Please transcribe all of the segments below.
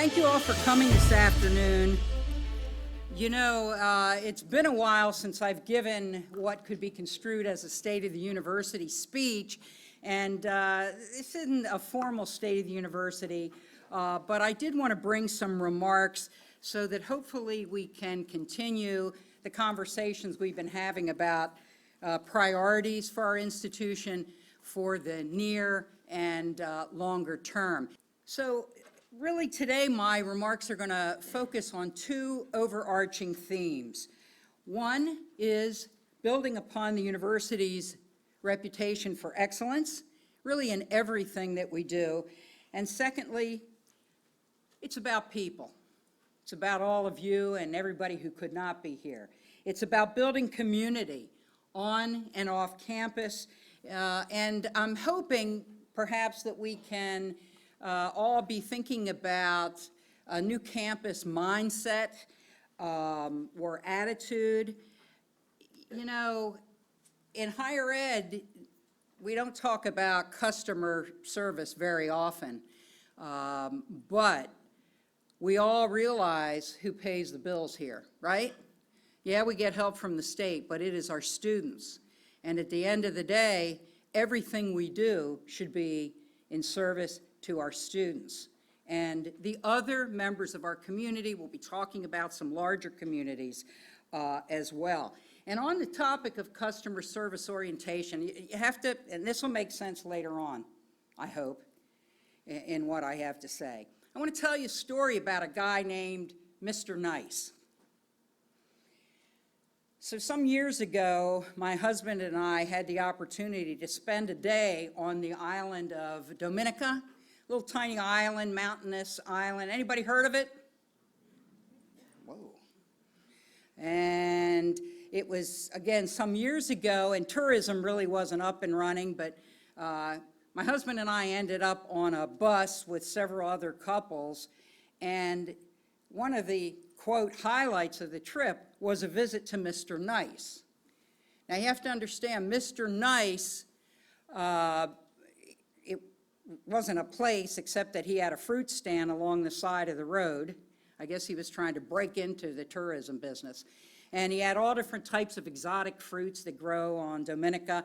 Thank you all for coming this afternoon. You know, it's been a while since I've given what could be construed as a State of the University speech, and this isn't a formal State of the University, but I did want to bring some remarks so that hopefully we can continue the conversations we've been having about priorities for our institution for the near and longer term. So really today my remarks are going to focus on two overarching themes. One is building upon the university's reputation for excellence, really in everything that we do. And secondly, it's about people. It's about all of you and everybody who could not be here. It's about building community on and off campus. And I'm hoping perhaps that we can all be thinking about a new campus mindset or attitude. You know, in higher ed, we don't talk about customer service very often, but we all realize who pays the bills here, right? Yeah, we get help from the state, but it is our students. And at the end of the day, everything we do should be in service to our students. And the other members of our community will be talking about some larger communities as well. And on the topic of customer service orientation, you have to, and this will make sense later on, I hope, in what I have to say. I want to tell you a story about a guy named Mr. Nice. So some years ago, my husband and I had the opportunity to spend a day on the island of Dominica, little tiny island, mountainous island. Anybody heard of it? Whoa. And it was, again, some years ago, and tourism really wasn't up and running, but my husband and I ended up on a bus with several other couples, and one of the, quote, highlights of the trip was a visit to Mr. Nice. Now, you have to understand, Mr. Nice, it wasn't a place except that he had a fruit stand along the side of the road. I guess he was trying to break into the tourism business. And he had all different types of exotic fruits that grow on Dominica.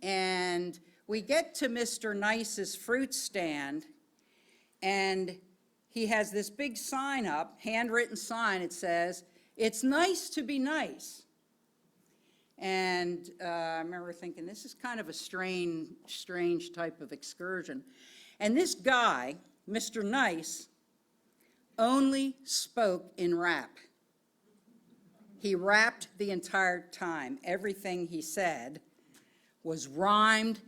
And we get to Mr. Nice's fruit stand, and he has this big sign up, handwritten sign. It says, "It's nice to be nice." And I remember thinking, this is kind of a strange type of excursion. And this guy, Mr. Nice, only spoke in rap. He rapped the entire time. Everything he said was rhymed.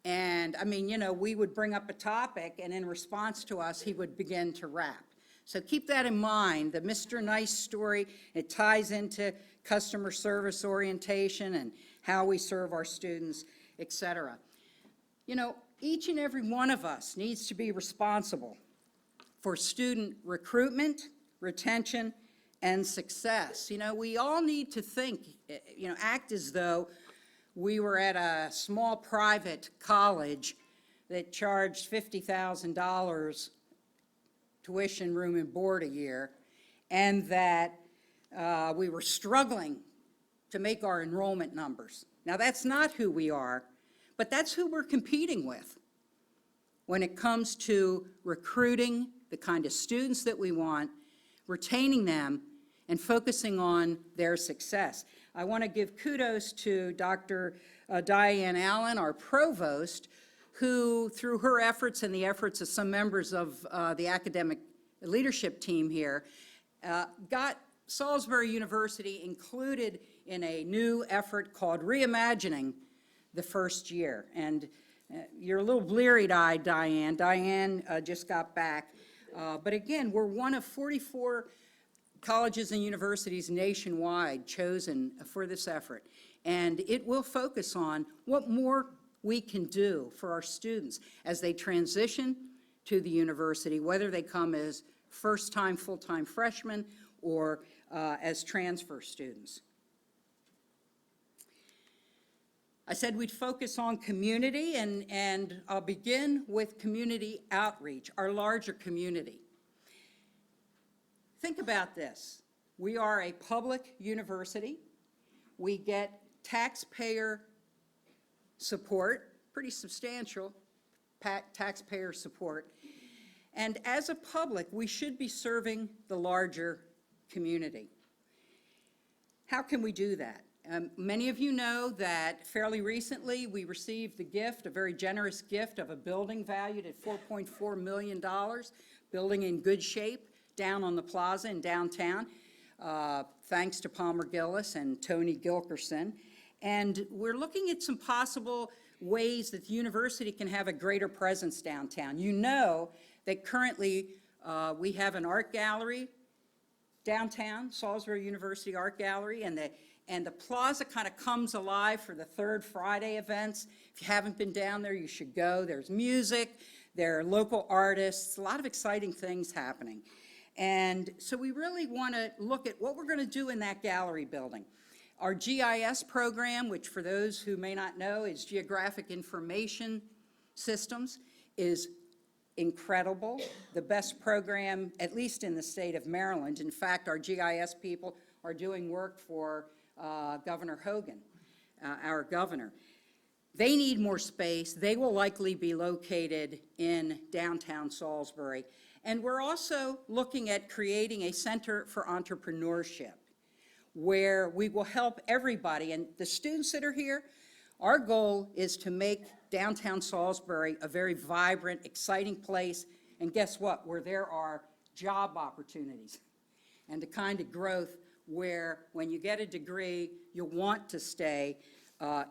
And I mean, you know, we would bring up a topic, and in response to us, he would begin to rap. So keep that in mind. The Mr. Nice story, it ties into customer service orientation and how we serve our students, etc. You know, each and every one of us needs to be responsible for student recruitment, retention, and success. You know, we all need to think, you know, act as though we were at a small private college that charged $50,000 tuition, room, and board a year, and that we were struggling to make our enrollment numbers. Now, that's not who we are, but that's who we're competing with when it comes to recruiting the kind of students that we want, retaining them, and focusing on their success. I want to give kudos to Dr. Diane Allen, our provost, who, through her efforts and the efforts of some members of the academic leadership team here, got Salisbury University included in a new effort called Reimagining the First Year. And you're a little bleary-eyed, Diane. Diane just got back. But again, we're one of 44 colleges and universities nationwide chosen for this effort. And it will focus on what more we can do for our students as they transition to the university, whether they come as first-time, full-time freshmen or as transfer students. I said we'd focus on community, and I'll begin with community outreach, our larger community. think about this. We are a public university. We get taxpayer support, pretty substantial taxpayer support. And as a public, we should be serving the larger community. How can we do that? Many of you know that fairly recently we received the gift, a very generous gift of a building valued at $4.4 million, building in good shape down on the plaza in downtown, thanks to Palmer Gillis and Tony Gilkerson. And we're looking at some possible ways that the university can have a greater presence downtown. You know that currently we have an art gallery downtown, Salisbury University Art Gallery, and the plaza kind of comes alive for the Third Friday events. If you haven't been down there, you should go. There's music, there are local artists, a lot of exciting things happening. And so we really want to look at what we're going to do in that gallery building. Our GIS program, which for those who may not know is Geographic Information Systems, is incredible, the best program, at least in the state of Maryland. In fact, our GIS people are doing work for Governor Hogan, our governor. They need more space. They will likely be located in downtown Salisbury. And we're also looking at creating a center for entrepreneurship where we will help everybody. And the students that are here, our goal is to make downtown Salisbury a very vibrant, exciting place. And guess what? Where there are job opportunities and the kind of growth where when you get a degree, you'll want to stay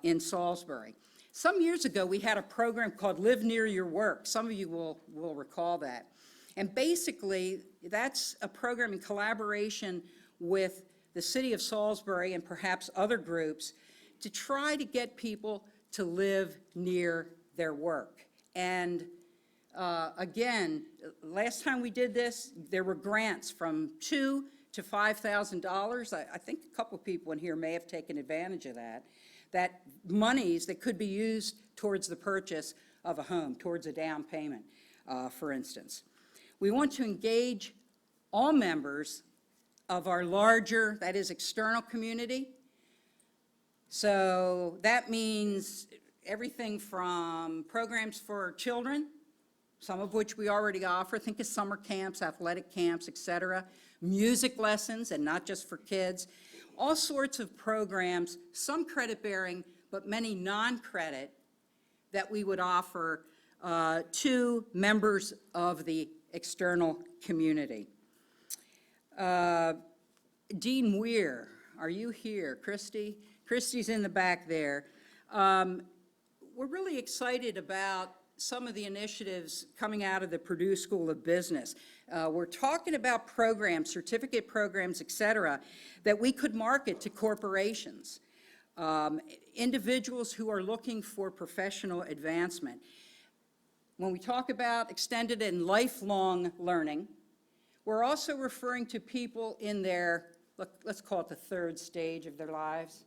in Salisbury. Some years ago, we had a program called Live Near Your Work. Some of you will recall that. And basically, that's a program in collaboration with the city of Salisbury and perhaps other groups to try to get people to live near their work. And again, last time we did this, there were grants from $2,000 to $5,000. I think a couple of people in here may have taken advantage of that monies that could be used towards the purchase of a home, towards a down payment, for instance. We want to engage all members of our larger, that is external community. So that means everything from programs for children, some of which we already offer, think of summer camps, athletic camps, et cetera, music lessons, and not just for kids, all sorts of programs, some credit-bearing, but many non-credit that we would offer to members of the external community. Dean Weir, are you here? Christy? Christy's in the back there. We're really excited about some of the initiatives coming out of the Purdue School of Business. We're talking about programs, certificate programs, et cetera, that we could market to corporations, individuals who are looking for professional advancement. When we talk about extended and lifelong learning, we're also referring to people in their, let's call it the third stage of their lives.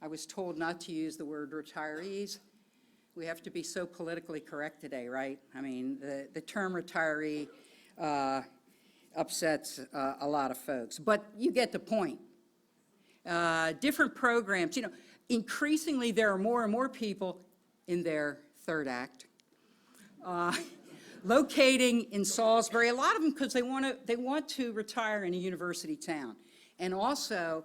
I was told not to use the word retirees. We have to be so politically correct today, right? I mean, the term retiree upsets a lot of folks, but you get the point. Different programs, you know, increasingly there are more and more people in their third act locating in Salisbury, a lot of them because they want to retire in a university town, and also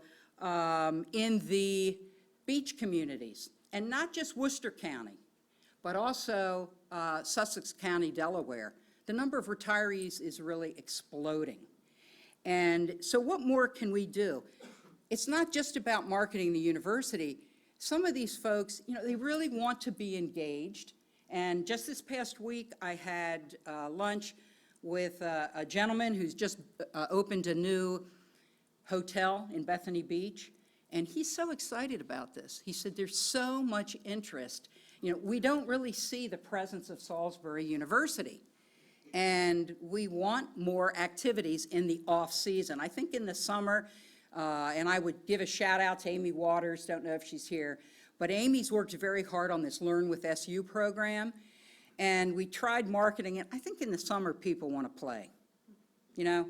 in the beach communities, and not just Worcester County, but also Sussex County, Delaware. The number of retirees is really exploding. And so what more can we do? It's not just about marketing the university. Some of these folks, you know, they really want to be engaged. And just this past week, I had lunch with a gentleman who's just opened a new hotel in Bethany Beach, and he's so excited about this. He said there's so much interest. You know, we don't really see the presence of Salisbury University, and we want more activities in the off-season. I think in the summer, and I would give a shout out to Amy Waters, don't know if she's here, but Amy's worked very hard on this Learn with SU program, and we tried marketing it. I think in the summer people want to play, you know?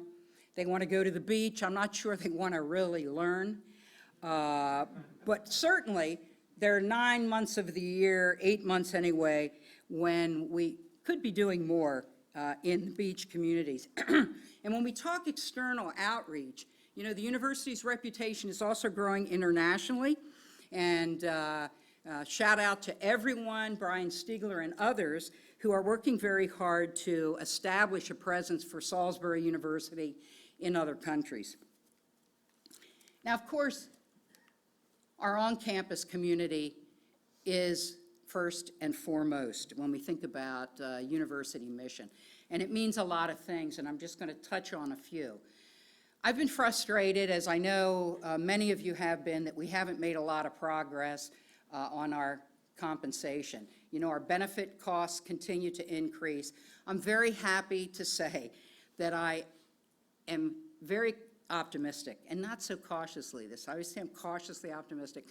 They want to go to the beach. I'm not sure they want to really learn. But certainly, there are 9 months of the year, 8 months anyway, when we could be doing more in the beach communities. And when we talk external outreach, you know, the university's reputation is also growing internationally. And shout out to everyone, Brian Stiegler and others, who are working very hard to establish a presence for Salisbury University in other countries. Now, of course, our on-campus community is first and foremost when we think about university mission. And it means a lot of things, and I'm just going to touch on a few. I've been frustrated, as I know many of you have been, that we haven't made a lot of progress on our compensation. You know, our benefit costs continue to increase. I'm very happy to say that I am very optimistic, and not so cautiously. I always say I'm cautiously optimistic.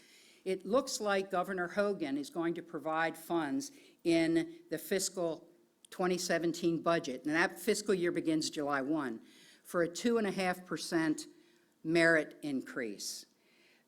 It looks like Governor Hogan is going to provide funds in the fiscal 2017 budget, and that fiscal year begins July 1, for a 2.5% merit increase.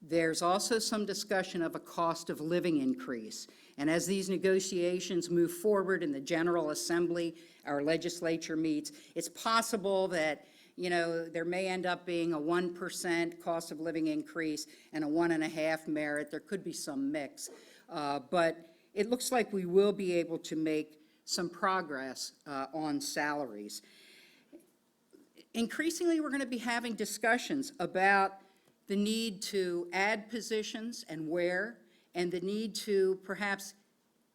There's also some discussion of a cost of living increase. And as these negotiations move forward in the General Assembly, our legislature meets, it's possible that, you know, there may end up being a 1% cost of living increase and a 1.5% merit. There could be some mix. But it looks like we will be able to make some progress on salaries. Increasingly, we're going to be having discussions about the need to add positions and where, and the need to perhaps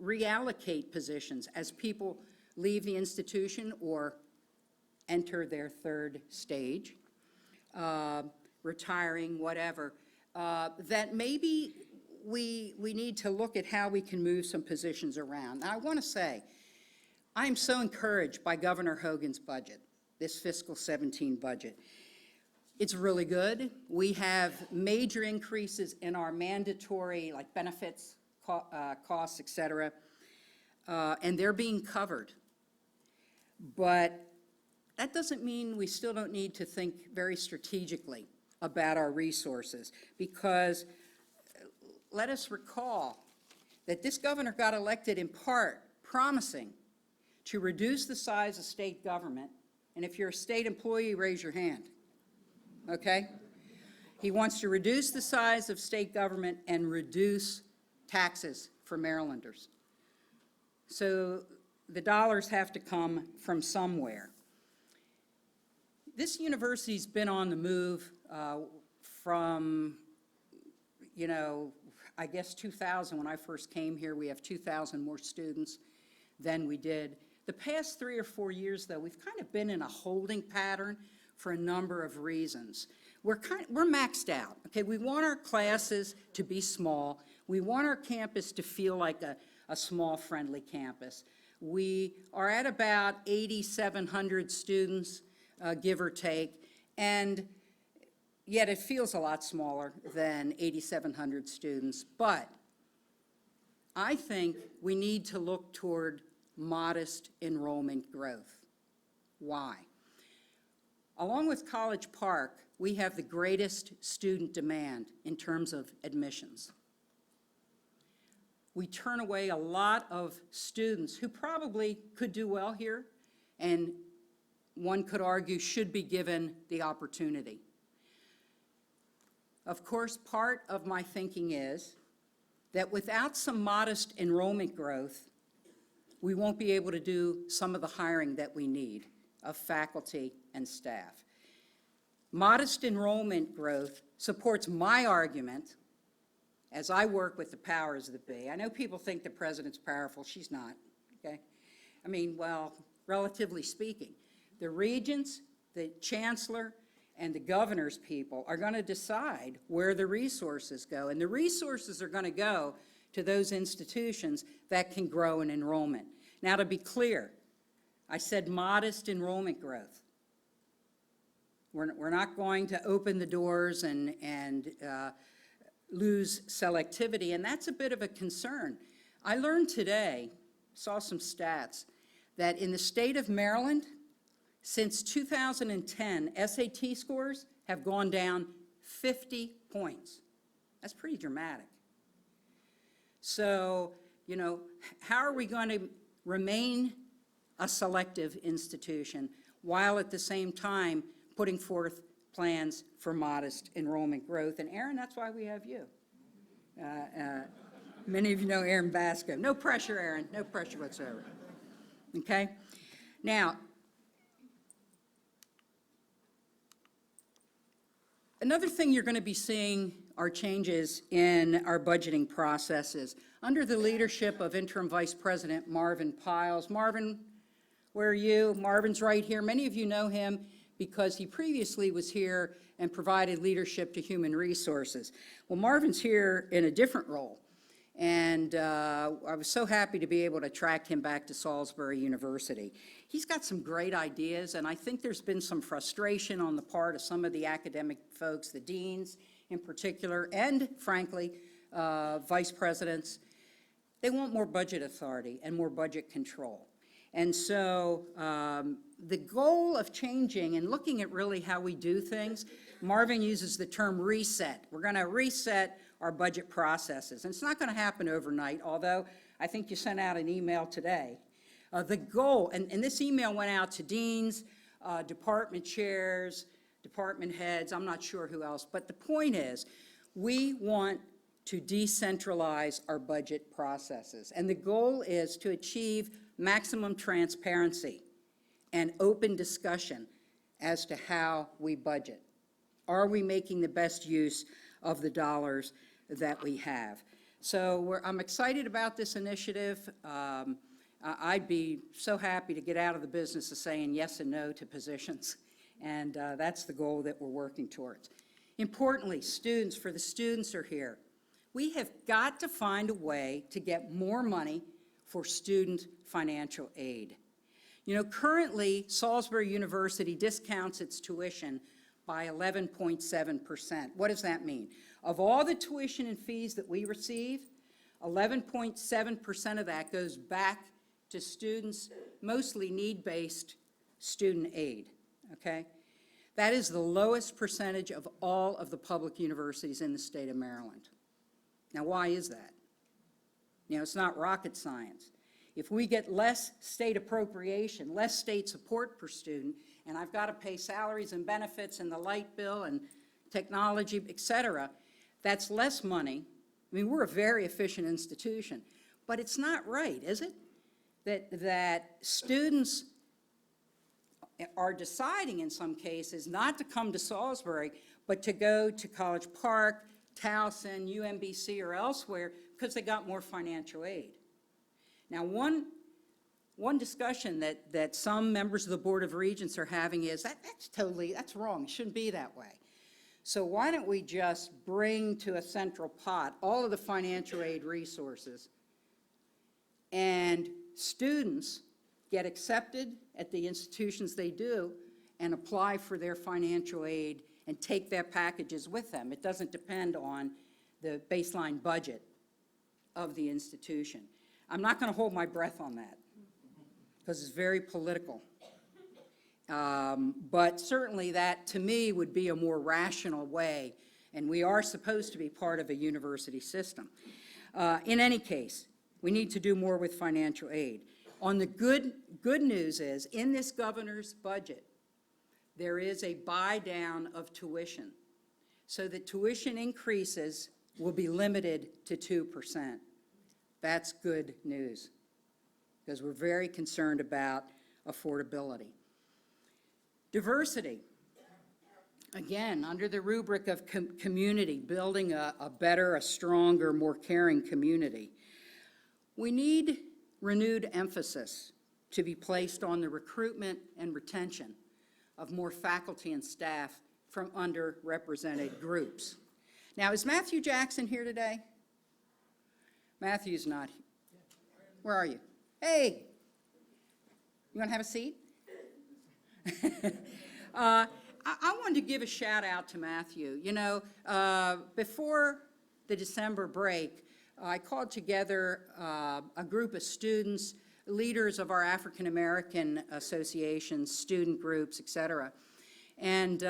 reallocate positions as people leave the institution or enter their third stage, retiring, whatever, that maybe we need to look at how we can move some positions around. Now, I want to say, I am so encouraged by Governor Hogan's budget, this fiscal 17 budget. It's really good. We have major increases in our mandatory, like benefits, costs, et cetera, and they're being covered. But that doesn't mean we still don't need to think very strategically about our resources, because let us recall that this governor got elected in part promising to reduce the size of state government, and if you're a state employee, raise your hand. Okay? He wants to reduce the size of state government and reduce taxes for Marylanders. So the dollars have to come from somewhere. This university's been on the move from, you know, I guess 2000, when I first came here. We have 2,000 more students than we did. The past 3 or 4 years, though, we've kind of been in a holding pattern for a number of reasons. We're maxed out, okay? We want our classes to be small. We want our campus to feel like a small, friendly campus. We are at about 8,700 students, give or take, and yet it feels a lot smaller than 8,700 students. But I think we need to look toward modest enrollment growth. Why? Along with College Park, we have the greatest student demand in terms of admissions. We turn away a lot of students who probably could do well here, and one could argue should be given the opportunity. Of course, part of my thinking is that without some modest enrollment growth, we won't be able to do some of the hiring that we need of faculty and staff. Modest enrollment growth supports my argument as I work with the powers that be. I know people think the president's powerful. She's not, okay? I mean, well, relatively speaking, the regents, the chancellor, and the governor's people are going to decide where the resources go, and the resources are going to go to those institutions that can grow in enrollment. Now, to be clear, I said modest enrollment growth. We're not going to open the doors and lose selectivity, and that's a bit of a concern. I learned today, saw some stats, that in the state of Maryland, Since 2010, SAT scores have gone down 50 points. That's pretty dramatic. So, how are we going to remain a selective institution while at the same time putting forth plans for modest enrollment growth? And Aaron, that's why we have you. Many of you know Aaron Basco. No pressure, Aaron, no pressure whatsoever. Okay? Now, another thing you're going to be seeing are changes in our budgeting processes. Under the leadership of Interim Vice President Marvin Piles. Marvin, where are you? Marvin's right here. Many of you know him because he previously was here and provided leadership to human resources. Well, Marvin's here in a different role. And I was so happy to be able to attract him back to Salisbury University. He's got some great ideas, and I think there's been some frustration on the part of some of the academic folks, the deans in particular, and frankly, vice presidents. They want more budget authority and more budget control. And so the goal of changing and looking at really how we do things, Marvin uses the term reset. We're going to reset our budget processes. And it's not going to happen overnight, although I think you sent out an email today. The goal, and this email went out to deans, department chairs, department heads, I'm not sure who else, but the point is, we want to decentralize our budget processes. And the goal is to achieve maximum transparency and open discussion as to how we budget. Are we making the best use of the dollars that we have? So I'm excited about this initiative. I'd be so happy to get out of the business of saying yes and no to positions, and that's the goal that we're working towards. Importantly, students, for the students are here, we have got to find a way to get more money for student financial aid. Currently, Salisbury University discounts its tuition by 11.7%. What does that mean? Of all the tuition and fees that we receive, 11.7% of that goes back to students, mostly need-based student aid, okay? That is the lowest percentage of all of the public universities in the state of Maryland. Now, why is that? It's not rocket science. If we get less state appropriation, less state support per student, and I've got to pay salaries and benefits and the light bill and technology, et cetera, that's less money. I mean, we're a very efficient institution, but it's not right, is it? That students are deciding in some cases not to come to Salisbury, but to go to College Park, Towson, UMBC, or elsewhere because they got more financial aid. Now, one discussion that some members of the Board of Regents are having is that's wrong. It shouldn't be that way. So why don't we just bring to a central pot all of the financial aid resources, and students get accepted at the institutions they do and apply for their financial aid and take their packages with them. It doesn't depend on the baseline budget of the institution. I'm not going to hold my breath on that because it's very political. But certainly that, to me, would be a more rational way, and we are supposed to be part of a university system. In any case, we need to do more with financial aid. On the good news is, in this governor's budget, there is a buy down of tuition, so that tuition increases will be limited to 2%. That's good news, because we're very concerned about affordability. Diversity, again, under the rubric of community, building a better, a stronger, more caring community. We need renewed emphasis to be placed on the recruitment and retention of more faculty and staff from underrepresented groups. Now, is Matthew Jackson here today? Matthew's not. Where are you? Hey, you want to have a seat? I wanted to give a shout out to Matthew. Before the December break, I called together a group of students, leaders of our African American associations, student groups, et cetera. And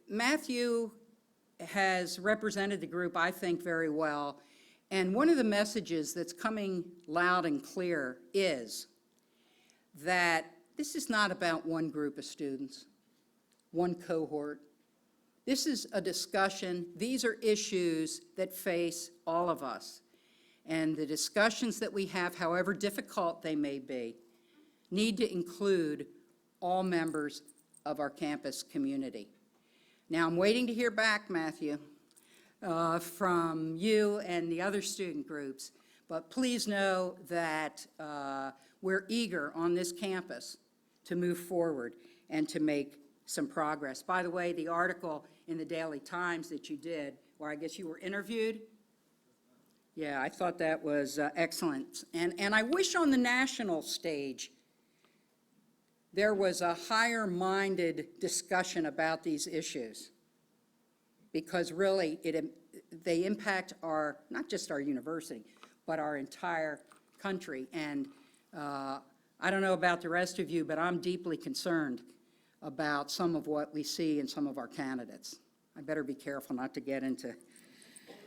Matthew has represented the group, I think, very well. And one of the messages that's coming loud and clear is that this is not about one group of students, one cohort. This is a discussion. These are issues that face all of us. And the discussions that we have, however difficult they may be, need to include all members of our campus community. Now, I'm waiting to hear back, Matthew, from you and the other student groups, but please know that we're eager on this campus to move forward and to make some progress. By the way, the article in the Daily Times that you did, where I guess you were interviewed, yeah, I thought that was excellent. And I wish on the national stage there was a higher-minded discussion about these issues, because really they impact not just our university, but our entire country. And I don't know about the rest of you, but I'm deeply concerned about some of what we see in some of our candidates. I better be careful not to get into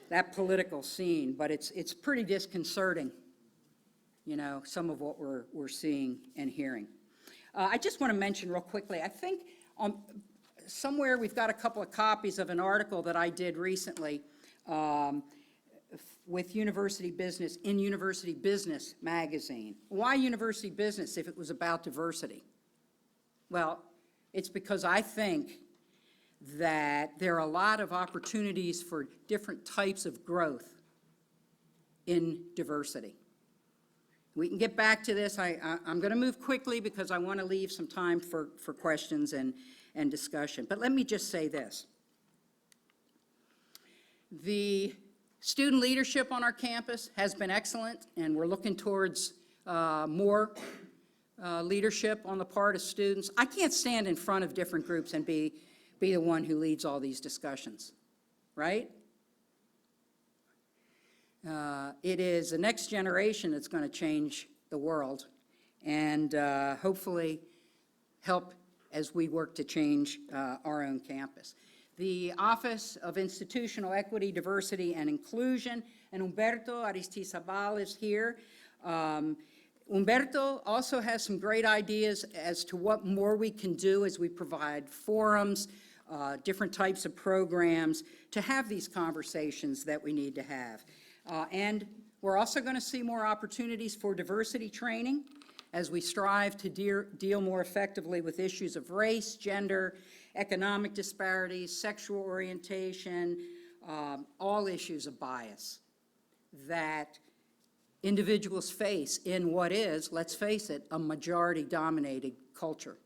that political scene, but it's pretty disconcerting, you know, some of what we're seeing and hearing. I just want to mention real quickly, I think somewhere we've got a couple of copies of an article that I did recently with University Business, in University Business magazine. Why University Business if it was about diversity? Well, it's because I think that there are a lot of opportunities for different types of growth in diversity. We can get back to this. I'm going to move quickly because I want to leave some time for questions and discussion. But let me just say this. The student leadership on our campus has been excellent, and we're looking towards more leadership on the part of students. I can't stand in front of different groups and be the one who leads all these discussions, right? It is the next generation that's going to change the world and hopefully help as we work to change our own campus. The Office of Institutional Equity, Diversity, and Inclusion, and Humberto Aristizabal is here. Humberto also has some great ideas as to what more we can do as we provide forums, different types of programs to have these conversations that we need to have. And we're also going to see more opportunities for diversity training as we strive to deal more effectively with issues of race, gender, economic disparities, sexual orientation, all issues of bias that individuals face in what is, let's face it, a majority-dominated culture.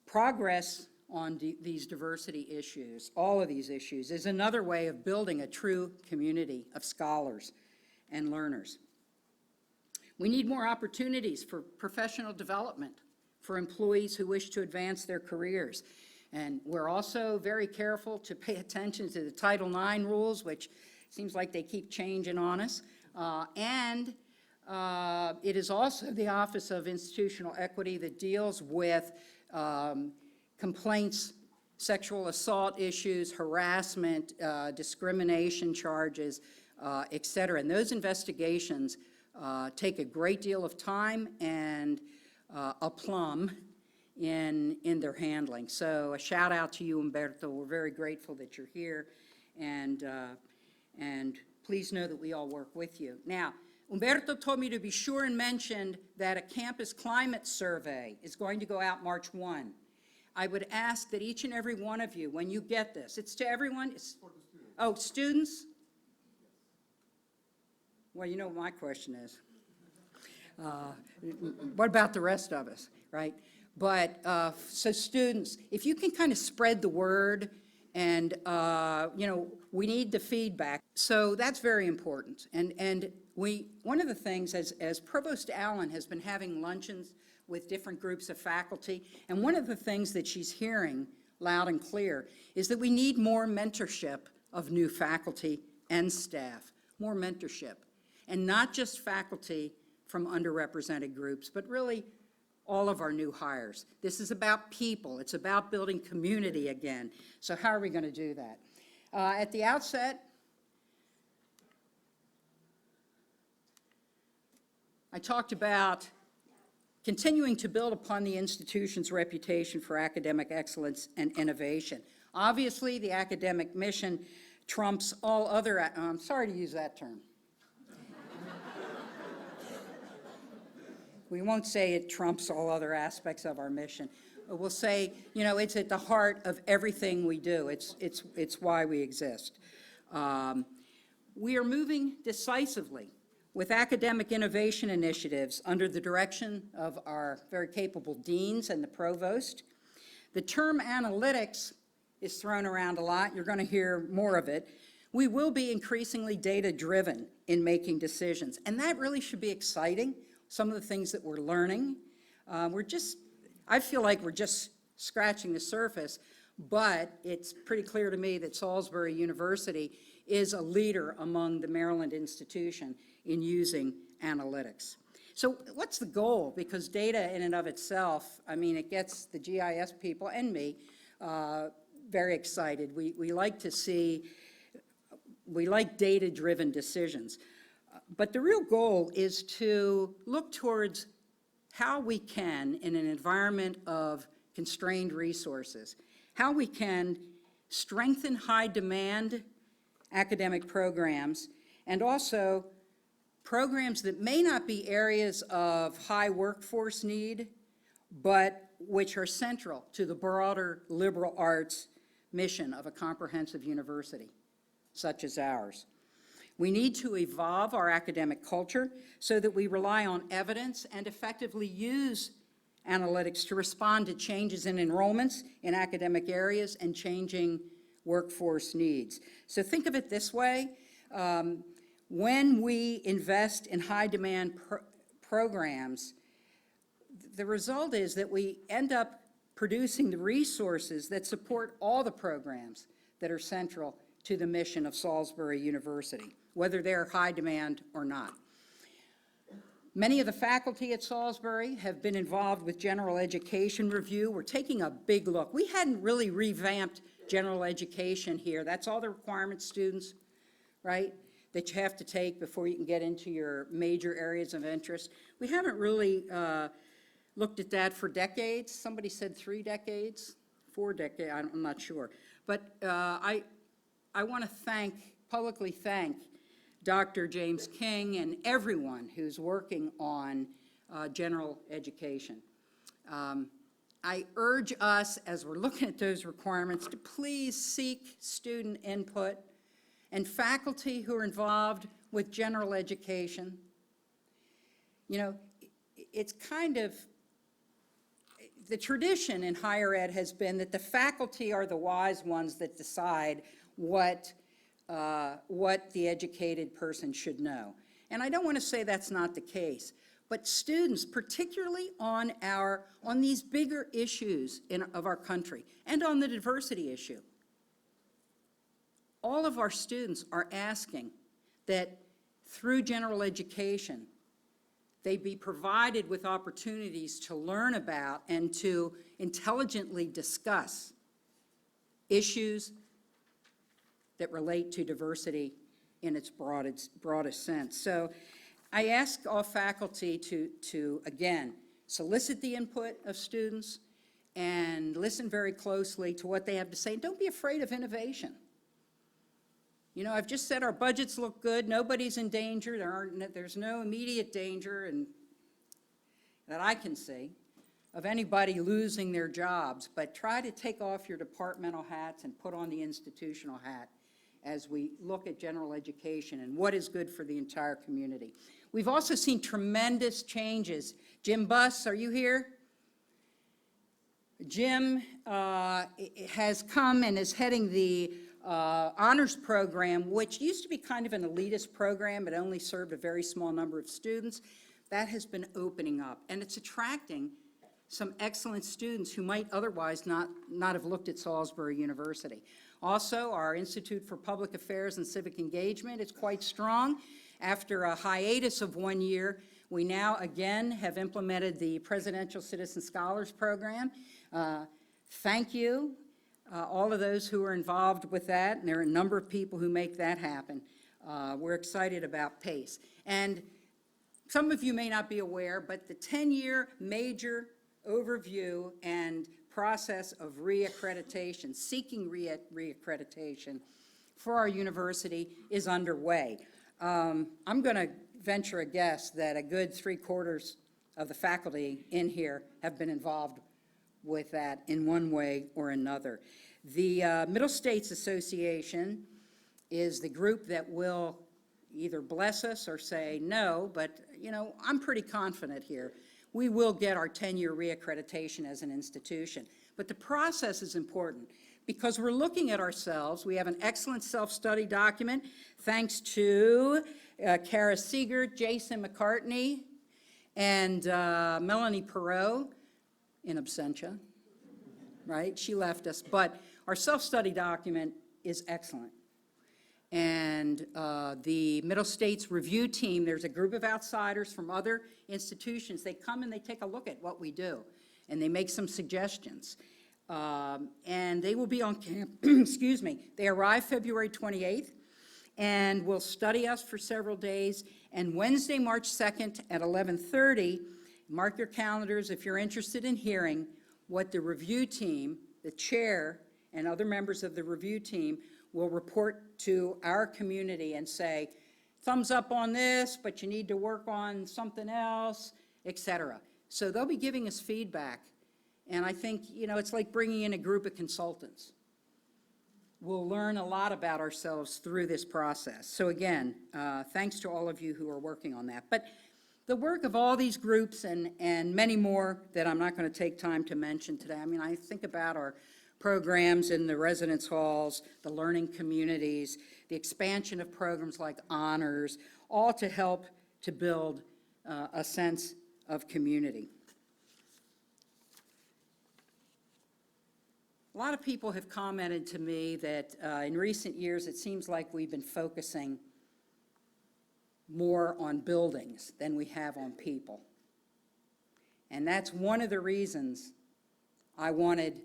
Progress on these diversity issues, all of these issues, is another way of building a true community of scholars and learners. We need more opportunities for professional development for employees who wish to advance their careers. And we're also very careful to pay attention to the Title IX rules, which seems like they keep changing on us. It is also the Office of Institutional Equity that deals with complaints, sexual assault issues, harassment, discrimination charges, et cetera. And those investigations take a great deal of time and aplomb in their handling. So a shout out to you, Humberto. We're very grateful that you're here, and please know that we all work with you. Now, Humberto told me to be sure and mention that a campus climate survey is going to go out March 1. I would ask that each and every one of you, when you get this, it's to everyone? It's for the students. Oh, students? Well, you know what my question is. What about the rest of us, right? But, so students, if you can kind of spread the word, and, you know, we need the feedback. So that's very important. And one of the things, as Provost Allen has been having luncheons with different groups of faculty, and one of the things that she's hearing loud and clear is that we need more mentorship of new faculty and staff, more mentorship. and not just faculty from underrepresented groups, but really all of our new hires. This is about people. It's about building community again. So how are we going to do that? At the outset, I talked about continuing to build upon the institution's reputation for academic excellence and innovation. Obviously, the academic mission trumps all other, I'm sorry to use that term. We won't say it trumps all other aspects of our mission. We'll say, you know, it's at the heart of everything we do. It's why we exist. We are moving decisively with academic innovation initiatives under the direction of our very capable deans and the provost. The term analytics is thrown around a lot. You're going to hear more of it. We will be increasingly data-driven in making decisions, and that really should be exciting. Some of the things that we're learning, I feel like we're just scratching the surface, but it's pretty clear to me that Salisbury University is a leader among the Maryland institution in using analytics. So what's the goal? Because data in and of itself, I mean, it gets the GIS people and me very excited. We like to see, we like data-driven decisions. But the real goal is to look towards how we can, in an environment of constrained resources, how we can strengthen high-demand academic programs and also programs that may not be areas of high workforce need, but which are central to the broader liberal arts mission of a comprehensive university, such as ours. We need to evolve our academic culture so that we rely on evidence and effectively use analytics to respond to changes in enrollments in academic areas and changing workforce needs. So think of it this way. When we invest in high-demand programs, the result is that we end up producing the resources that support all the programs that are central to the mission of Salisbury University, whether they're high demand or not. Many of the faculty at Salisbury have been involved with general education review. We're taking a big look. We hadn't really revamped general education here. That's all the requirement students, right, that you have to take before you can get into your major areas of interest. We haven't really looked at that for decades. Somebody said 3 decades, 4 decades, I'm not sure. But I want to publicly thank Dr. James King and everyone who's working on general education. I urge us, as we're looking at those requirements, to please seek student input and faculty who are involved with general education. You know, it's kind of, the tradition in higher ed has been that the faculty are the wise ones that decide what the educated person should know. And I don't want to say that's not the case, but students, particularly on these bigger issues of our country and on the diversity issue, all of our students are asking that through general education, they be provided with opportunities to learn about and to intelligently discuss issues that relate to diversity in its broadest sense. So I ask all faculty to again, solicit the input of students and listen very closely to what they have to say. Don't be afraid of innovation. You know, I've just said our budgets look good, nobody's in danger, there's no immediate danger that I can see of anybody losing their jobs, but try to take off your departmental hats and put on the institutional hat as we look at general education and what is good for the entire community. We've also seen tremendous changes. Jim Buss, are you here? Jim has come and is heading the honors program, which used to be kind of an elitist program, but only served a very small number of students. That has been opening up, and it's attracting some excellent students who might otherwise not have looked at Salisbury University. Also, our Institute for Public Affairs and Civic Engagement is quite strong, After a hiatus of 1 year, we now again have implemented the Presidential Citizen Scholars Program. Thank you, all of those who are involved with that, and there are a number of people who make that happen. We're excited about PACE. And some of you may not be aware, but the 10-year major overview and process of reaccreditation, seeking reaccreditation for our university is underway. I'm going to venture a guess that a good 3/4 of the faculty in here have been involved with that in one way or another. The Middle States Association is the group that will either bless us or say no, but, you know, I'm pretty confident here. We will get our 10-year reaccreditation as an institution. But the process is important because we're looking at ourselves. We have an excellent self-study document, thanks to Kara Siegert, Jason McCartney, and Melanie Perot, in absentia, right? She left us. But our self-study document is excellent. And the Middle States Review Team, there's a group of outsiders from other institutions. They come and they take a look at what we do, and they make some suggestions. And they will be on camp, excuse me, they arrive February 28th, and will study us for several days. And Wednesday, March 2nd at 11:30, mark your calendars if you're interested in hearing what the review team, the chair, and other members of the review team will report to our community and say, thumbs up on this, but you need to work on something else, etc. So they'll be giving us feedback. And I think, you know, it's like bringing in a group of consultants. We'll learn a lot about ourselves through this process. So again, thanks to all of you who are working on that. But the work of all these groups and many more that I'm not going to take time to mention today. I mean, I think about our programs in the residence halls, the learning communities, the expansion of programs like honors, all to help to build a sense of community. A lot of people have commented to me that in recent years it seems like we've been focusing more on buildings than we have on people. And that's one of the reasons I wanted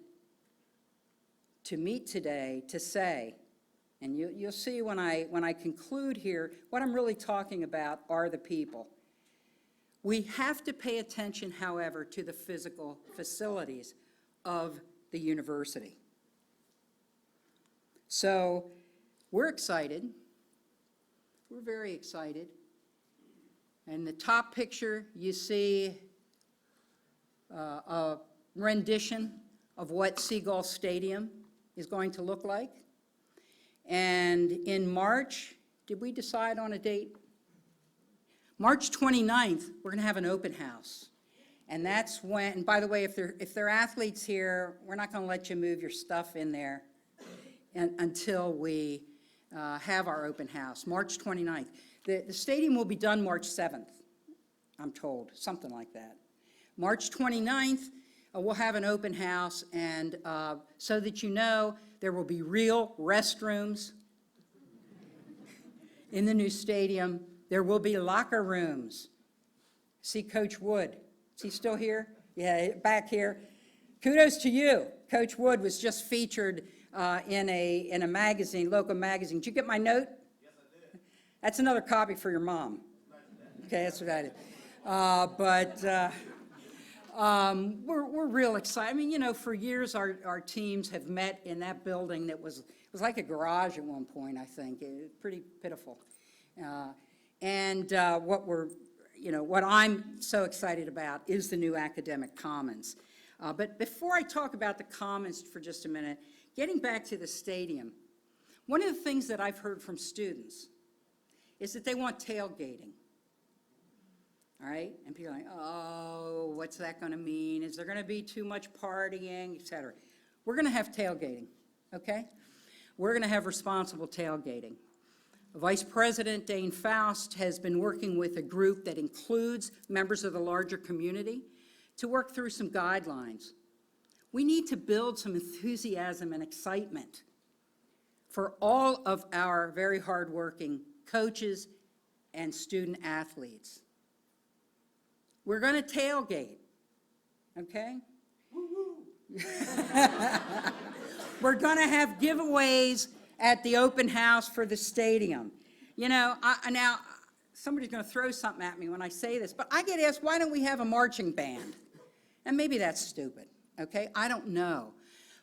to meet today to say, and you'll see when I conclude here, what I'm really talking about are the people. We have to pay attention, however, to the physical facilities of the university. So we're excited. We're very excited. In the top picture, you see a rendition of what Seagull Stadium is going to look like. And in March, did we decide on a date? March 29th, we're going to have an open house. And that's when, and by the way, if there are athletes here, we're not going to let you move your stuff in there until we have our open house, March 29th. The stadium will be done March 7th, I'm told, something like that. March 29th, we'll have an open house, and so that you know, there will be real restrooms in the new stadium. There will be locker rooms. See Coach Wood. Is he still here? Yeah, back here. Kudos to you. Coach Wood was just featured in a magazine, local magazine. Did you get my note? Yes, I did. That's another copy for your mom. Okay, that's what I did. We're real excited. I mean, you know, for years our teams have met in that building that was like a garage at one point, I think. It was pretty pitiful. What I'm so excited about is the new academic commons. But before I talk about the commons for just a minute, getting back to the stadium, one of the things that I've heard from students is that they want tailgating. All right? And people are like, oh, what's that going to mean? Is there going to be too much partying, et cetera? We're going to have tailgating, okay? We're going to have responsible tailgating. Vice President Dane Faust has been working with a group that includes members of the larger community to work through some guidelines. We need to build some enthusiasm and excitement for all of our very hardworking coaches and student athletes. We're going to tailgate, okay? We're going to have giveaways at the open house for the stadium. You know, now, somebody's going to throw something at me when I say this, but I get asked, why don't we have a marching band? And maybe that's stupid, okay? I don't know.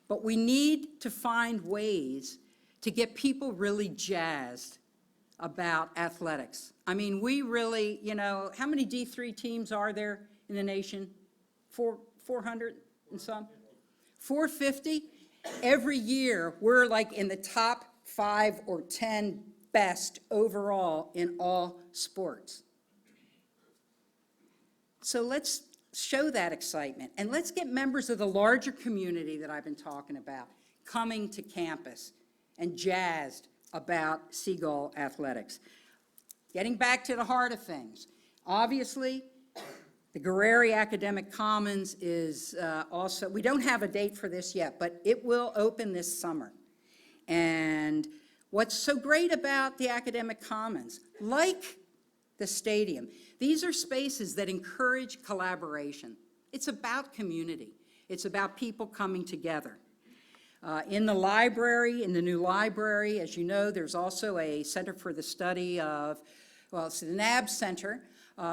But we need to find ways to get people really jazzed about athletics. I mean, we really, you know, how many D3 teams are there in the nation? 400 and some? 450? Every year, we're like in the top 5 or 10 best overall in all sports. So let's show that excitement, and let's get members of the larger community that I've been talking about coming to campus and jazzed about Seagull athletics. Getting back to the heart of things, obviously, the Guerreri Academic Commons is also, we don't have a date for this yet, but it will open this summer. And what's so great about the Academic Commons, like the stadium, these are spaces that encourage collaboration. It's about community. It's about people coming together. In the library, in the new library, as you know, there's also a Center for the Study of, well, it's the NAB Center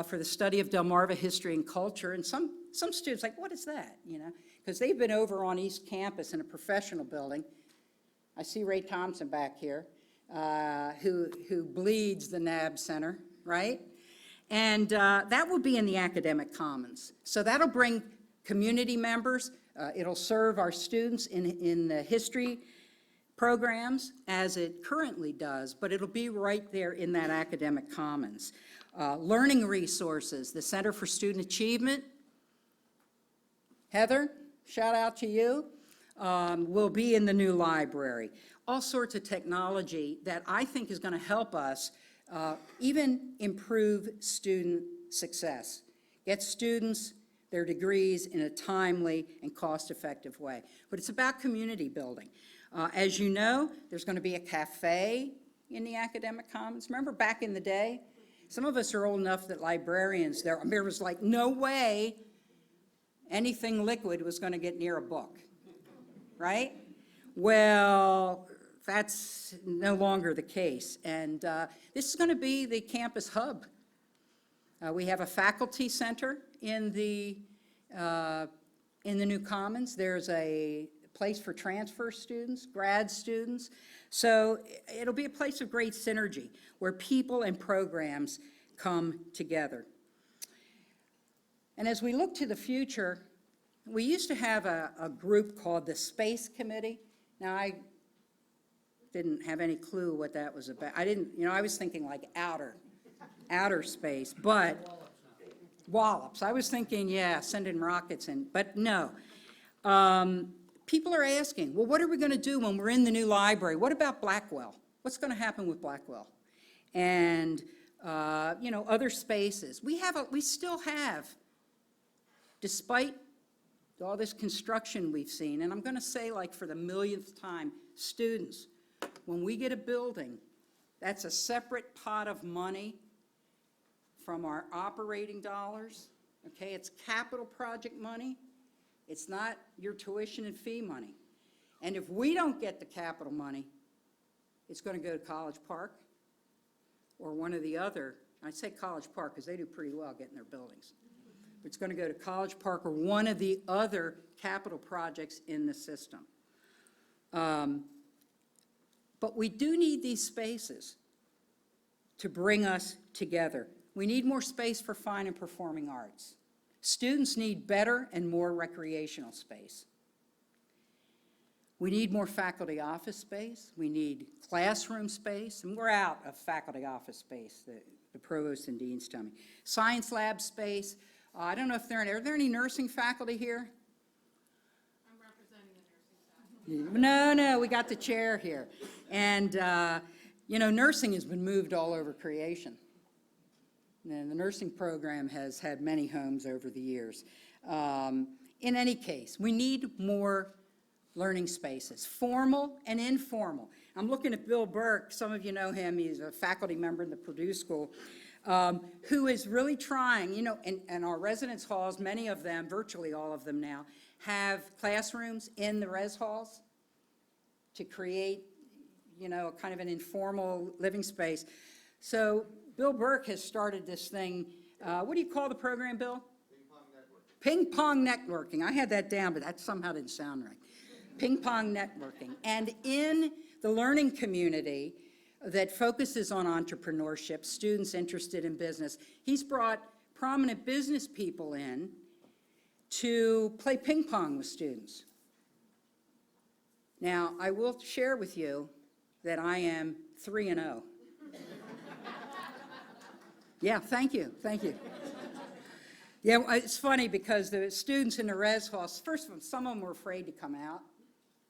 for the Study of Delmarva History and Culture. And some students like, what is that? You know, because they've been over on East Campus in a professional building. I see Ray Thompson back here, who bleeds the NAB Center, right? And that will be in the Academic Commons. So that'll bring community members. It'll serve our students in the history programs as it currently does, but it'll be right there in that Academic Commons. Learning resources, the Center for Student Achievement, Heather, shout out to you, will be in the new library. All sorts of technology that I think is going to help us even improve student success. Get students their degrees in a timely and cost-effective way. But it's about community building. As you know, there's going to be a cafe in the Academic Commons. Remember back in the day? Some of us are old enough that librarians, there was like no way anything liquid was going to get near a book, right? Well, that's no longer the case. And this is going to be the campus hub. We have a faculty center in the new Commons. There's a place for transfer students, grad students. So it'll be a place of great synergy where people and programs come together. And as we look to the future, we used to have a group called the Space Committee. Now, I didn't have any clue what that was about. I didn't, you know, I was thinking like outer space, but Wallops. I was thinking, yeah, sending rockets in, but no. People are asking, well, what are we going to do when we're in the new library? What about Blackwell? What's going to happen with Blackwell? And, you know, other spaces. We still have, despite all this construction we've seen, and I'm going to say like for the millionth time, students, when we get a building, that's a separate pot of money from our operating dollars, okay? It's capital project money. It's not your tuition and fee money. And if we don't get the capital money, it's going to go to College Park or one of the other, I say College Park because they do pretty well getting their buildings. But it's going to go to College Park or one of the other capital projects in the system. But we do need these spaces to bring us together. We need more space for fine and performing arts. Students need better and more recreational space. We need more faculty office space. We need classroom space, and we're out of faculty office space, the provost and deans tell me. Science lab space. I don't know if are there any nursing faculty here? I'm representing the nursing faculty. No, we got the chair here. And, you know, nursing has been moved all over creation. And the nursing program has had many homes over the years. In any case, we need more learning spaces, formal and informal. I'm looking at Bill Burke. Some of you know him. He's a faculty member in the Purdue School. who is really trying, you know, and our residence halls, many of them, virtually all of them now, have classrooms in the res halls to create, you know, kind of an informal living space. So Bill Burke has started this thing, what do you call the program, Bill? Ping pong networking. I had that down, but that somehow didn't sound right. Ping pong networking. And in the learning community that focuses on entrepreneurship, students interested in business, he's brought prominent business people in to play ping pong with students. Now, I will share with you that I am 3-0. Yeah, thank you, thank you. Yeah, it's funny because the students in the res halls, first of all, some of them were afraid to come out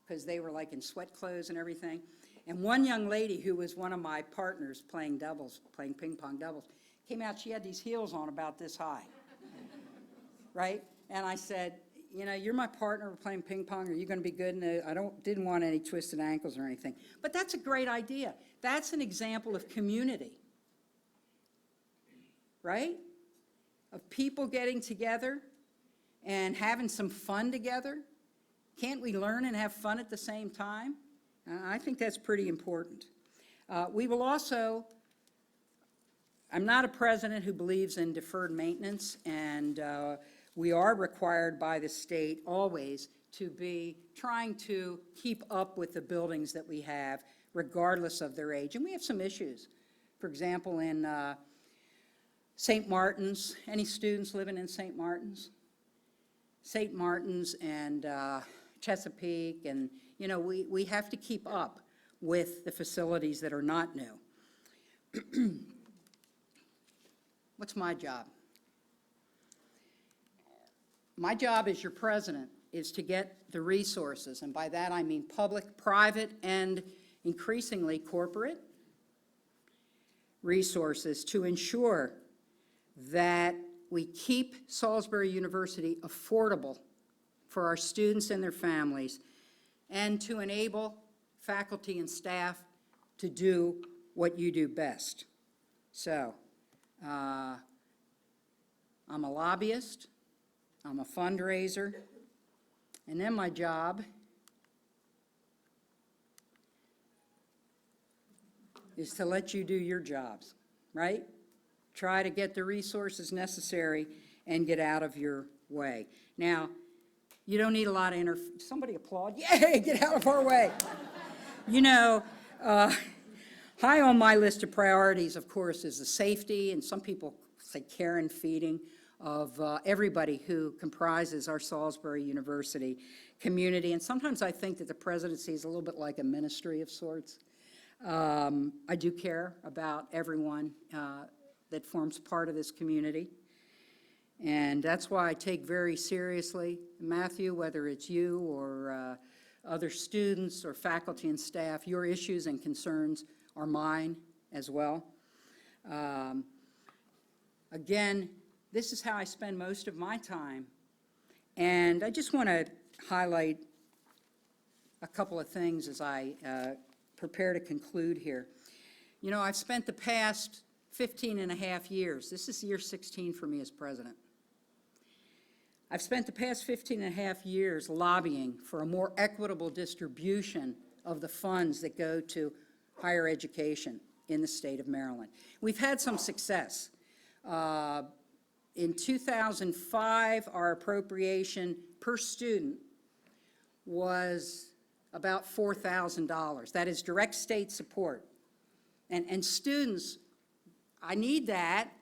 because they were like in sweat clothes and everything. And one young lady who was one of my partners playing doubles, playing ping pong doubles, came out, she had these heels on about this high, right? And I said, you know, you're my partner, we're playing ping pong, are you going to be good? And I didn't want any twisted ankles or anything. But that's a great idea. That's an example of community, right? Of people getting together and having some fun together. Can't we learn and have fun at the same time? I think that's pretty important. We will also, I'm not a president who believes in deferred maintenance, and we are required by the state always to be trying to keep up with the buildings that we have, regardless of their age. And we have some issues. For example, in St. Martin's, any students living in St. Martin's? St. Martin's and Chesapeake, and you know, we have to keep up with the facilities that are not new. What's my job? My job as your president is to get the resources, and by that I mean public, private, and increasingly corporate resources to ensure that we keep Salisbury University affordable for our students and their families, and to enable faculty and staff to do what you do best. So, I'm a lobbyist, I'm a fundraiser, and then my job is to let you do your jobs, right? Try to get the resources necessary and get out of your way. Now, you don't need a lot of somebody applaud, yay, get out of our way. You know, high on my list of priorities, of course, is the safety, and some people say care and feeding of everybody who comprises our Salisbury University community. And sometimes I think that the presidency is a little bit like a ministry of sorts. I do care about everyone that forms part of this community. And that's why I take very seriously, Matthew, whether it's you or other students or faculty and staff, your issues and concerns are mine as well. Again, this is how I spend most of my time. And I just want to highlight a couple of things as I prepare to conclude here. You know, I've spent the past 15 and a half years, this is year 16 for me as president. I've spent the past 15 and a half years lobbying for a more equitable distribution of the funds that go to higher education in the state of Maryland. We've had some success. In 2005, our appropriation per student was about $4,000. That is direct state support. And students, I need that,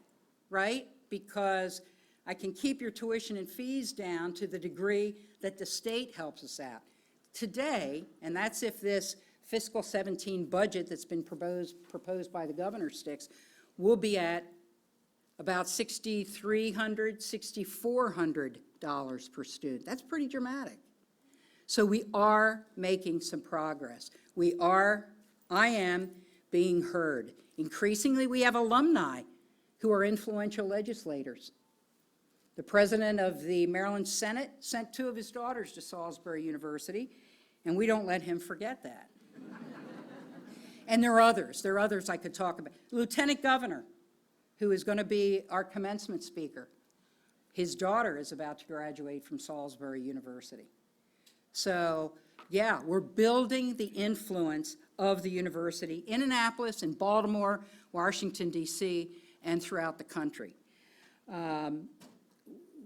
right? Because I can keep your tuition and fees down to the degree that the state helps us out. Today, and that's if this fiscal 17 budget that's been proposed by the governor sticks, we'll be at about $6,300, $6,400 per student. That's pretty dramatic. So we are making some progress. I am being heard. Increasingly, we have alumni who are influential legislators. The president of the Maryland Senate sent 2 of his daughters to Salisbury University, and we don't let him forget that. And there are others I could talk about. Lieutenant governor who is going to be our commencement speaker. His daughter is about to graduate from Salisbury University. So, yeah, we're building the influence of the university in Annapolis, in Baltimore, Washington, D.C., and throughout the country.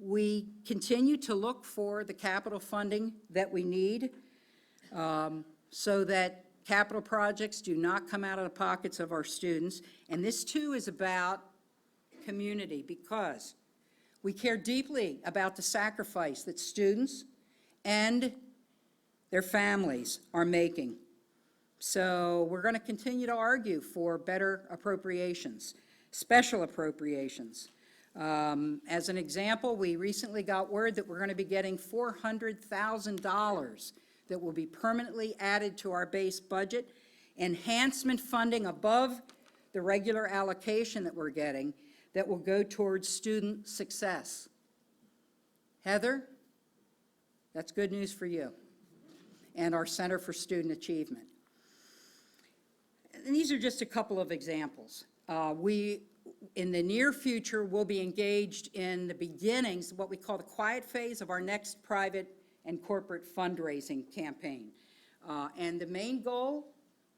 We continue to look for the capital funding that we need so that capital projects do not come out of the pockets of our students. And this, too, is about community, because we care deeply about the sacrifice that students and their families are making. So we're going to continue to argue for better appropriations, special appropriations. As an example, we recently got word that we're going to be getting $400,000 that will be permanently added to our base budget, enhancement funding above the regular allocation that we're getting that will go towards student success. Heather, that's good news for you and our Center for Student Achievement. And these are just a couple of examples. In the near future, we'll be engaged in the beginnings, what we call the quiet phase of our next private and corporate fundraising campaign. And the main goal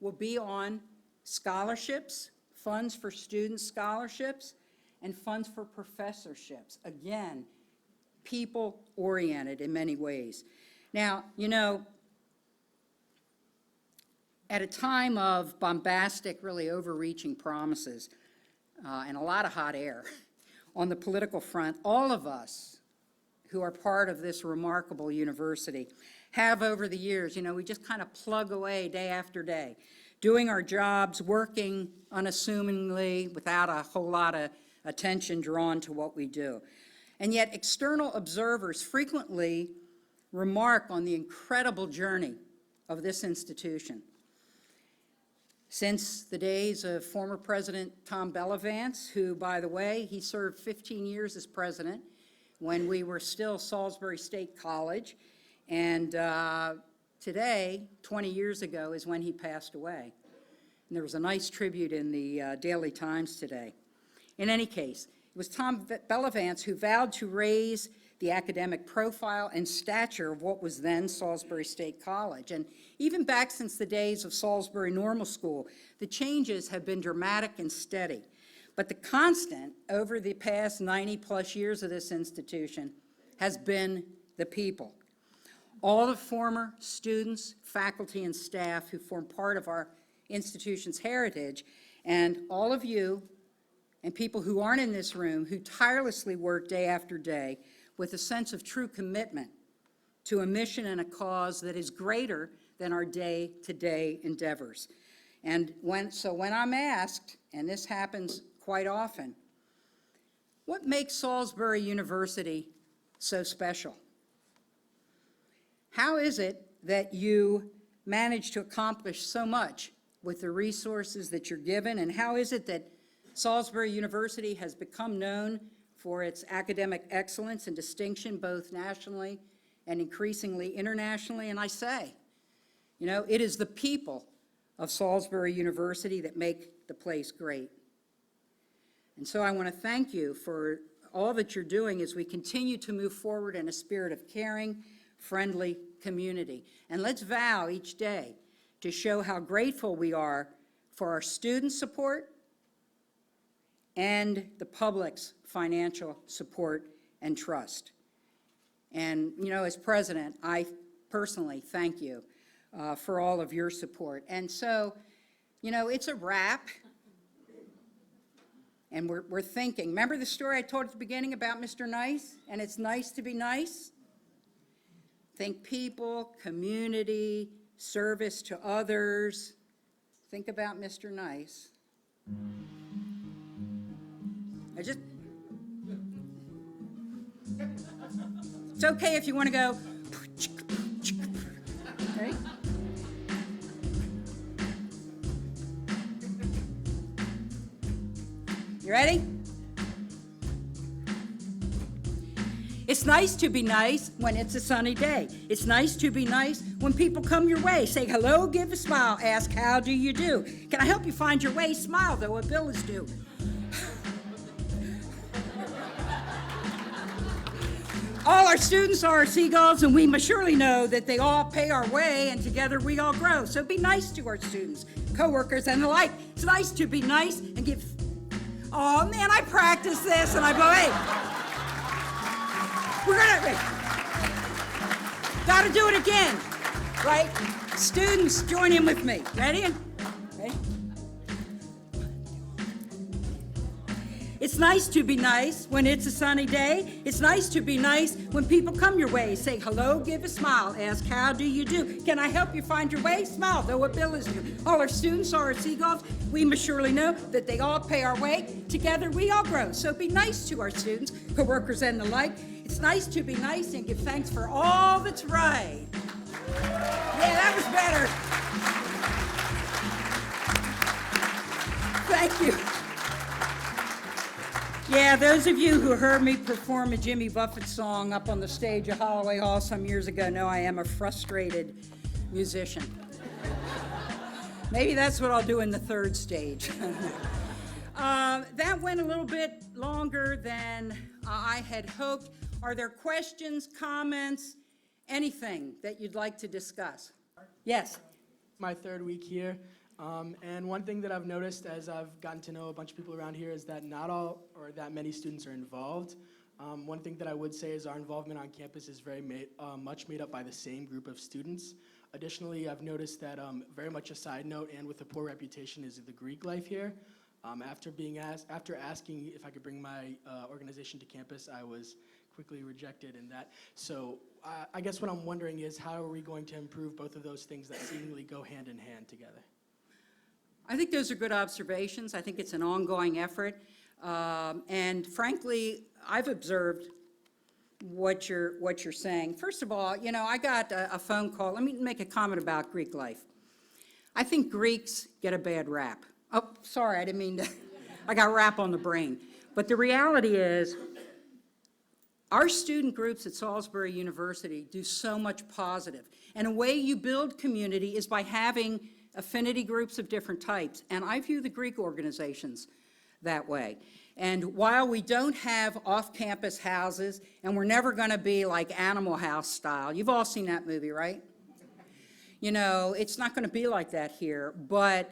will be on scholarships, funds for student scholarships, and funds for professorships. Again, people-oriented in many ways. Now, you know, at a time of bombastic, really overreaching promises, and a lot of hot air on the political front, all of us who are part of this remarkable university have over the years, you know, we just kind of plug away day after day, doing our jobs, working unassumingly without a whole lot of attention drawn to what we do. And yet external observers frequently remark on the incredible journey of this institution. Since the days of former President Tom Bellavance, who, by the way, he served 15 years as president when we were still Salisbury State College, and today, 20 years ago, is when he passed away. And there was a nice tribute in the Daily Times today. In any case, it was Tom Bellavance who vowed to raise the academic profile and stature of what was then Salisbury State College. And even back since the days of Salisbury Normal School, the changes have been dramatic and steady. But the constant over the past 90-plus years of this institution has been the people. All the former students, faculty, and staff who form part of our institution's heritage, and all of you and people who aren't in this room who tirelessly work day after day with a sense of true commitment to a mission and a cause that is greater than our day-to-day endeavors. And when I'm asked, and this happens quite often, what makes Salisbury University so special? How is it that you manage to accomplish so much with the resources that you're given, and how is it that Salisbury University has become known for its academic excellence and distinction, both nationally and increasingly internationally? And I say, you know, it is the people of Salisbury University that make the place great. And so I want to thank you for all that you're doing as we continue to move forward in a spirit of caring, friendly community. And let's vow each day to show how grateful we are for our student support and the public's financial support and trust. And, you know, as president, I personally thank you for all of your support. And so, you know, it's a wrap. And we're thinking, remember the story I told at the beginning about Mr. Nice? And it's nice to be nice? Think people, community, service to others. Think about Mr. Nice. It's okay if you want to go. Okay? You ready? It's nice to be nice when it's a sunny day. It's nice to be nice when people come your way. Say hello, give a smile, ask how do you do. Can I help you find your way? Smile, though a bill is due. All our students are seagulls, and we must surely know that they all pay our way, and together we all grow. So be nice to our students, coworkers, and the like. It's nice to be nice and give. Oh man, I practice this, and I go, hey, we're gonna. Got to do it again, right? Students, join in with me. Ready? Ready? It's nice to be nice when it's a sunny day. It's nice to be nice when people come your way. Say hello, give a smile, ask how do you do. Can I help you find your way? Smile, though a bill is due. All our students are our seagulls. We must surely know that they all pay our way. Together we all grow. So be nice to our students, coworkers, and the like. It's nice to be nice and give thanks for all that's right. Yeah, that was better. Thank you. Yeah, those of you who heard me perform a Jimmy Buffett song up on the stage at Holloway Hall some years ago know I am a frustrated musician. Maybe that's what I'll do in the third stage. That went a little bit longer than I had hoped. Are there questions, comments, anything that you'd like to discuss? Yes. My third week here, and one thing that I've noticed as I've gotten to know a bunch of people around here is that not all or that many students are involved. One thing that I would say is our involvement on campus is very much made up by the same group of students. Additionally, I've noticed that very much a side note and with a poor reputation is the Greek life here. After asking if I could bring my organization to campus, I was quickly rejected in that. So I guess what I'm wondering is how are we going to improve both of those things that seemingly go hand in hand together? I think those are good observations. I think it's an ongoing effort. And frankly, I've observed what you're saying. First of all, you know, I got a phone call. Let me make a comment about Greek life. I think Greeks get a bad rap. Oh, sorry, I didn't mean to. I got rap on the brain. But the reality is, our student groups at Salisbury University do so much positive. And a way you build community is by having affinity groups of different types. And I view the Greek organizations that way. And while we don't have off-campus houses, and we're never going to be like Animal House style, you've all seen that movie, right? You know, it's not going to be like that here, but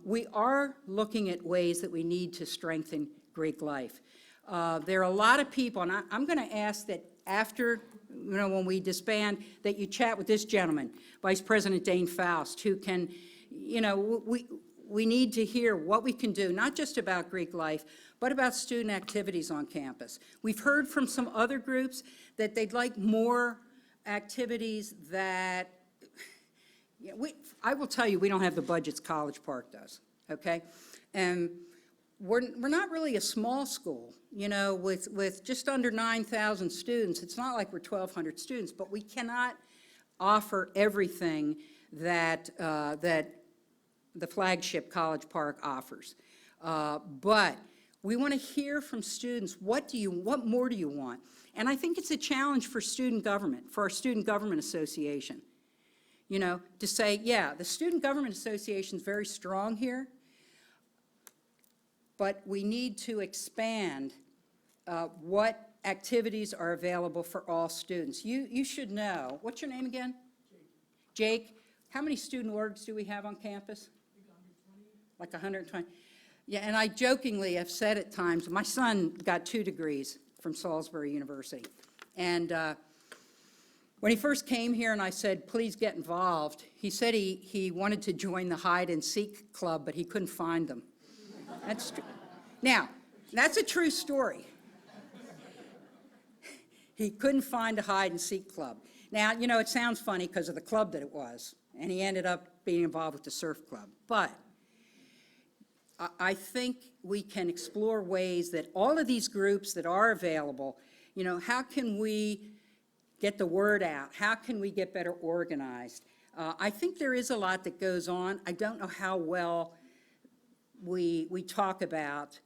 we are looking at ways that we need to strengthen Greek life. There are a lot of people, and I'm going to ask that after, you know, when we disband, that you chat with this gentleman, Vice President Dane Faust, who can, you know, we need to hear what we can do, not just about Greek life, but about student activities on campus. We've heard from some other groups that they'd like more activities that, yeah, I will tell you, we don't have the budgets College Park does, okay? And we're not really a small school, you know, with just under 9,000 students. It's not like we're 1,200 students, but we cannot offer everything that the flagship College Park offers. But we want to hear from students, what more do you want? And I think it's a challenge for student government, for our Student Government Association, you know, to say, yeah, the Student Government Association is very strong here, but we need to expand what activities are available for all students. You should know, what's your name again? Jake. How many student orgs do we have on campus? Like 120. Yeah, and I jokingly have said at times, my son got 2 degrees from Salisbury University. And when he first came here and I said, please get involved, he said he wanted to join the hide and seek club, but he couldn't find them. That's true. Now, that's a true story. He couldn't find a hide and seek club. Now, you know, it sounds funny because of the club that it was, and he ended up being involved with the surf club. But I think we can explore ways that all of these groups that are available, you know, how can we get the word out? How can we get better organized? I think there is a lot that goes on. I don't know how well we talk about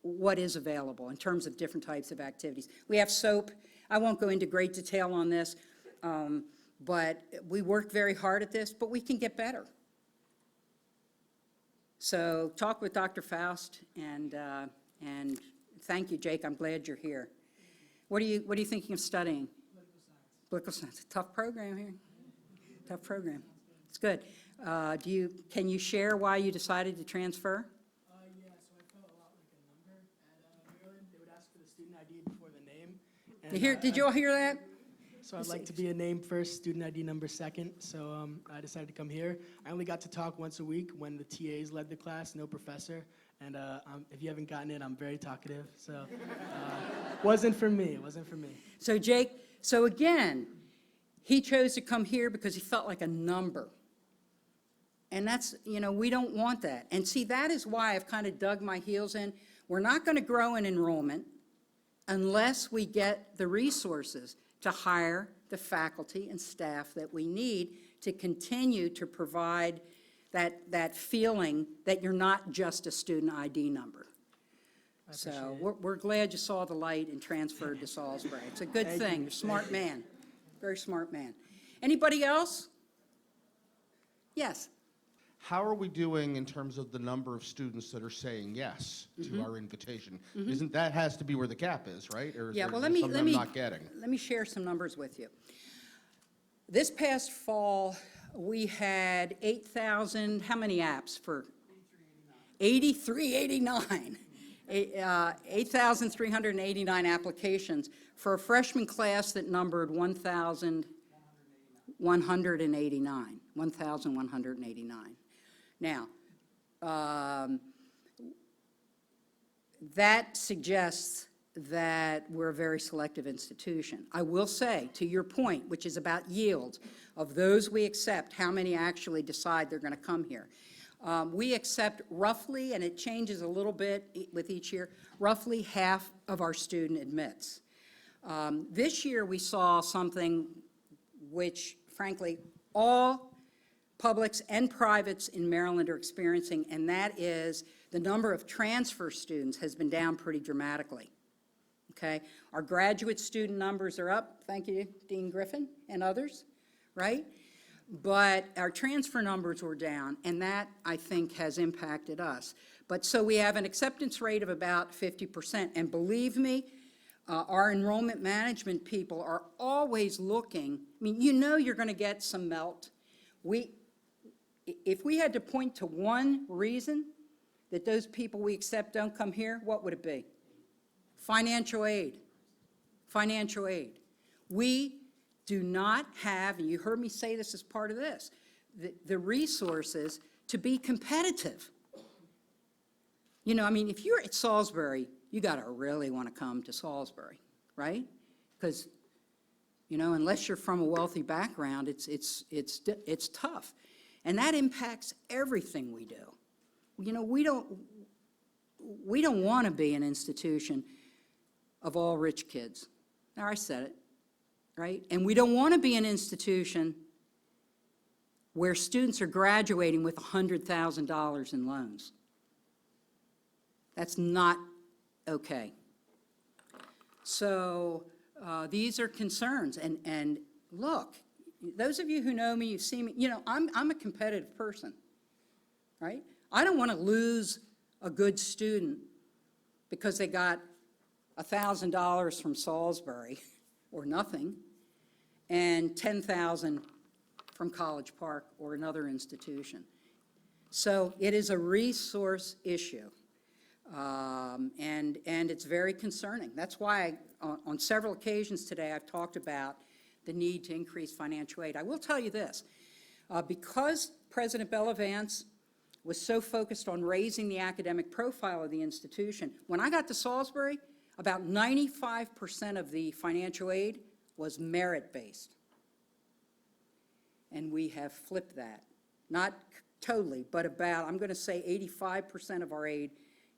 what is available in terms of different types of activities. We have SOAP. I won't go into great detail on this, but we work very hard at this, but we can get better. So talk with Dr. Faust, and thank you, Jake. I'm glad you're here. What are you thinking of studying? Political science. Tough program here. Tough program. It's good. Can you share why you decided to transfer? Yeah, so I felt a lot like a number at Maryland. They would ask for the student ID before the name. Did you all hear that? So I'd like to be a name first, student ID number second. So I decided to come here. I only got to talk once a week when the TAs led the class, no professor. And if you haven't gotten it, I'm very talkative. So wasn't for me. It wasn't for me. So Jake, so again, he chose to come here because he felt like a number. And that's, we don't want that. And see, that is why I've kind of dug my heels in. We're not going to grow in enrollment unless we get the resources to hire the faculty and staff that we need to continue to provide that feeling that you're not just a student ID number. So we're glad you saw the light and transferred to Salisbury. It's a good thing. You're a smart man, very smart man. Anybody else? Yes. How are we doing in terms of the number of students that are saying yes to our invitation? Isn't that has to be where the cap is, right? Or is Yeah, there well, something I'm not getting? let me share some numbers with you. This past fall, we had 8,000, how many apps for? 8389. 8,389 applications for a freshman class that numbered 1,189. 1,189. Now, that suggests that we're a very selective institution. I will say, to your point, which is about yield, of those we accept, how many actually decide they're going to come here? We accept roughly, and it changes a little bit with each year, roughly half of our student admits. This year, we saw something which, frankly, all publics and privates in Maryland are experiencing, and that is the number of transfer students has been down pretty dramatically. Okay? Our graduate student numbers are up, thank you, Dean Griffin and others, right? But our transfer numbers were down, and that, I think, has impacted us. But so we have an acceptance rate of about 50%, and believe me, our enrollment management people are always looking. I mean, you're going to get some melt. If we had to point to one reason that those people we accept don't come here, what would it be? Financial aid. Financial aid. We do not have, and you heard me say this as part of this, the resources to be competitive. If you're at Salisbury, you got to really want to come to Salisbury, right? Because, unless you're from a wealthy background, it's tough. And that impacts everything we do. We don't want to be an institution of all rich kids. Now, I said it, right? And we don't want to be an institution where students are graduating with $100,000 in loans. That's not okay. So these are concerns. And look, those of you who know me, you've seen me, I'm a competitive person, right? I don't want to lose a good student because they got $1,000 from Salisbury or nothing, and $10,000 from College Park or another institution. So it is a resource issue, and it's very concerning. That's why on several occasions today I've talked about the need to increase financial aid. I will tell you this, because President Bellavance was so focused on raising the academic profile of the institution, when I got to Salisbury, about 95% of the financial aid was merit-based. And we have flipped that. Not totally, but about, I'm going to say 85% of our aid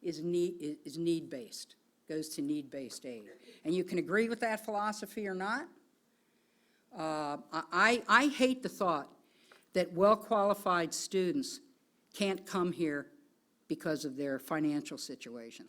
is need-based, goes to need-based aid. And you can agree with that philosophy or not. I hate the thought that well-qualified students can't come here because of their financial situation.